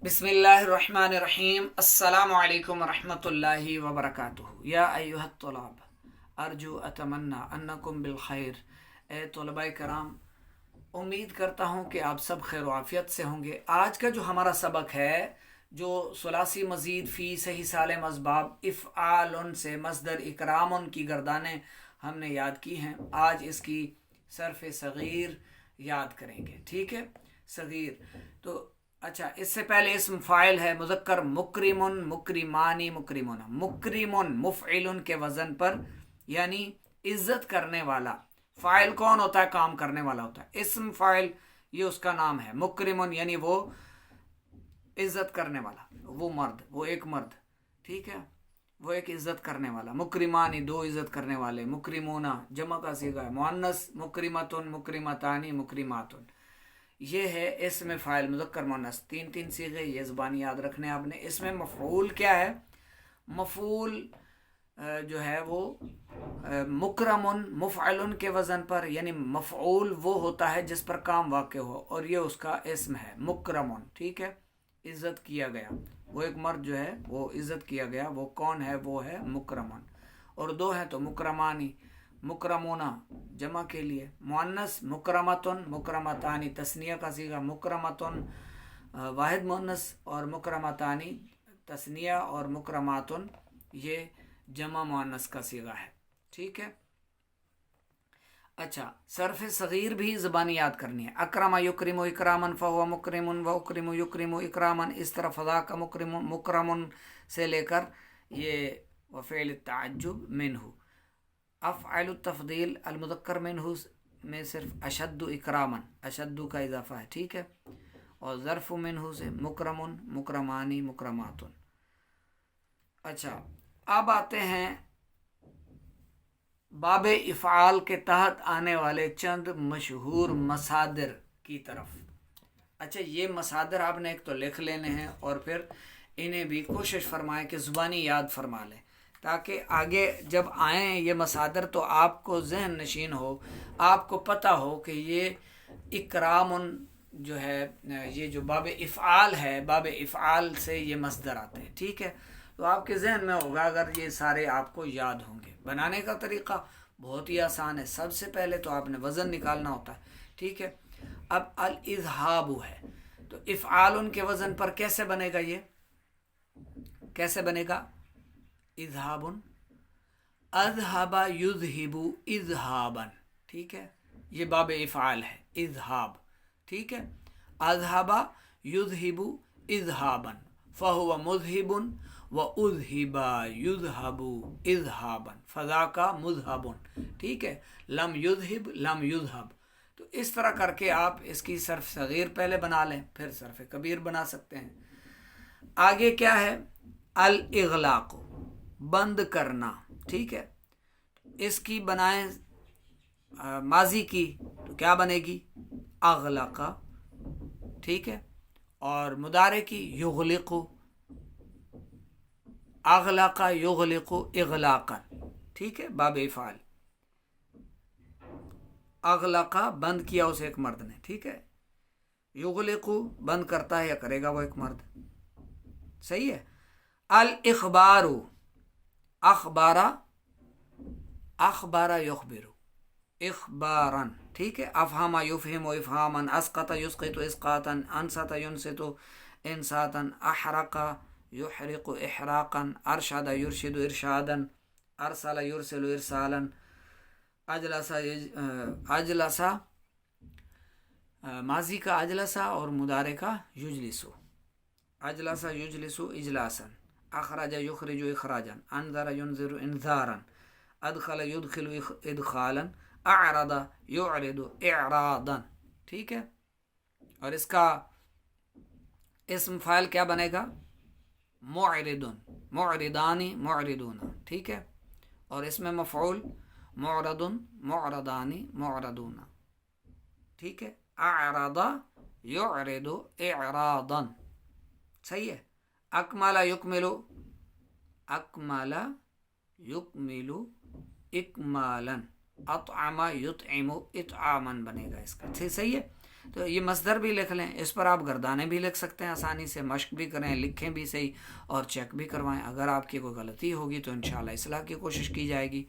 بسم اللہ الرحمن الرحیم السلام علیکم ورحمۃ اللہ وبرکاتہ یا ایھا الطلاب ارجو اتمنى انکم بالخیر۔ اے طلباء کرام، امید کرتا ہوں کہ آپ سب خیر و عافیت سے ہوں گے۔ آج کا جو ہمارا سبق ہے، جو ثلاثی مزید فی صحیح سالم اسباب افعال سے مصدر اکرام کی گردانیں ہم نے یاد کی ہیں، آج اس کی صرف صغیر یاد کریں گے۔ ٹھیک ہے، صغیر تو اچھا، اس سے پہلے اسم فاعل ہے مذکر مکرم، مکرمانی، مکرمون، مکرمون مفعل کے وزن پر، یعنی عزت کرنے والا۔ فاعل کون ہوتا ہے؟ کام کرنے والا ہوتا ہے۔ اسم فاعل یہ اس کا نام ہے، مکرمون یعنی وہ عزت کرنے والا، وہ مرد، وہ ایک مرد، ٹھیک ہے، وہ ایک عزت کرنے والا۔ مکرمانی دو عزت کرنے والے، مکرمون جمع کا صیغہ ہے، مؤنث مکرمتن، مکرمتانی، مکرماتن، یہ ہے اسم فاعل مذکر مؤنث، تین صیغے، یہ زبانی یاد رکھنے آپ نے۔ اس میں مفعول کیا ہے؟ مفعول جو ہے وہ مکرمن مفعل کے وزن پر، یعنی مفعول وہ ہوتا ہے جس پر کام واقع ہو، اور یہ اس کا اسم ہے مکرمن، ٹھیک ہے، عزت کیا گیا، وہ ایک مرد جو ہے وہ عزت کیا گیا، وہ کون ہے؟ وہ ہے مکرمن۔ اور دو ہیں تو مکرمانی، مکرمونا جمع کے لیے، مؤنث مکرمتن، مکرمتانی تثنیہ کا صیغہ، مکرمتن واحد مؤنث، اور مکرمتانی تثنیہ، اور مکرماتن یہ جمع مؤنث کا صیغہ ہے، ٹھیک ہے۔ اچھا، صرف صغیر بھی زبانی یاد کرنی ہے۔ اکرم یکرم اکرامن فہو مکرم و اکرم یکرم اکرامن، اس طرح فذاک مکرم، مکرمن سے لے کر یہ وفعل التعجب منہ۔ افعال التفضیل المذکر منہ میں صرف اشد اکرامن، اشد کا اضافہ ہے، ٹھیک ہے، اور ظرف منہ سے مکرمن، مکرمانی، مکرماتن۔ اچھا، اب آتے ہیں باب افعال کے تحت آنے والے چند مشہور مصادر کی طرف۔ اچھا، یہ مصادر آپ نے ایک تو لکھ لینے ہیں، اور پھر انہیں بھی کوشش فرمائیں کہ زبانی یاد فرما لیں، تاکہ آگے جب آئیں یہ مصادر تو آپ کو ذہن نشین ہو، آپ کو پتہ ہو کہ یہ اکرام جو ہے، یہ جو باب افعال ہے، باب افعال سے یہ مصدر آتے ہیں، ٹھیک ہے، تو آپ کے ذہن میں ہوگا اگر یہ سارے آپ کو یاد ہوں گے۔ بنانے کا طریقہ بہت ہی آسان ہے، سب سے پہلے تو آپ نے وزن نکالنا ہوتا ہے، ٹھیک ہے۔ اب الاذہاب ہے تو افعال ان کے وزن پر کیسے بنے گا؟ یہ کیسے بنے گا؟ اذہاب، اذہب یذہب اذہابا، ٹھیک ہے، یہ باب افعال ہے، اذہاب، ٹھیک ہے، اذہب یذہب اذہابا فہو مذہب و اذہب یذہب اذہابا فذاک مذہب، ٹھیک ہے، لم یذہب لم یذہب۔ تو اس طرح کر کے آپ اس کی صرف صغیر پہلے بنا لیں، پھر صرف کبیر بنا سکتے ہیں۔ آگے کیا ہے؟ الاغلاق، بند کرنا، ٹھیک ہے، اس کی بنائیں ماضی کی تو کیا بنے گی؟ اغلق، ٹھیک ہے، اور مضارع کی یغلق، اغلق یغلق اغلاقا، ٹھیک ہے، باب افعال، اغلق بند کیا اسے ایک مرد نے، ٹھیک ہے، یغلق بند کرتا ہے یا کرے گا وہ ایک مرد، صحیح ہے۔ الاخبار، اخبارا، اخبارا یخبر اخبارا، ٹھیک ہے، افہم یفہم افہاما، اسقط یسقط اسقاطا، انصت ینصت انصاتا، احرق یحرق احراقا، ارشد یرشد ارشادا، ارسل یرسل ارسالا، اجلس ماضی کا اجلسا اور مضارع کا یجلسو، اجلس یجلس اجلاسا، اخرج یخرج اخراجا، انذر ینذر انذارا، ادخل یدخل ادخالا، اعرض یعرض اعراضا، ٹھیک ہے، اور اس کا اسم فاعل کیا بنے گا؟ معرض، معرضانی، معرضون، ٹھیک ہے، اور اس میں مفعول معرض، معرضانی، معرضون، ٹھیک ہے، اعرض یعرض اعراضا، صحیح ہے۔ اکمل یکمل، اکمل یکمل اکمالا، اطعم یطعم اطعاما بنے گا اس کا، صحیح ہے۔ تو یہ مصدر بھی لکھ لیں، اس پر آپ گردانے بھی لکھ سکتے ہیں آسانی سے، مشق بھی کریں، لکھیں بھی صحیح اور چیک بھی کروائیں۔ اگر آپ کی کوئی غلطی ہوگی تو انشاءاللہ اصلاح کی کوشش کی جائے گی۔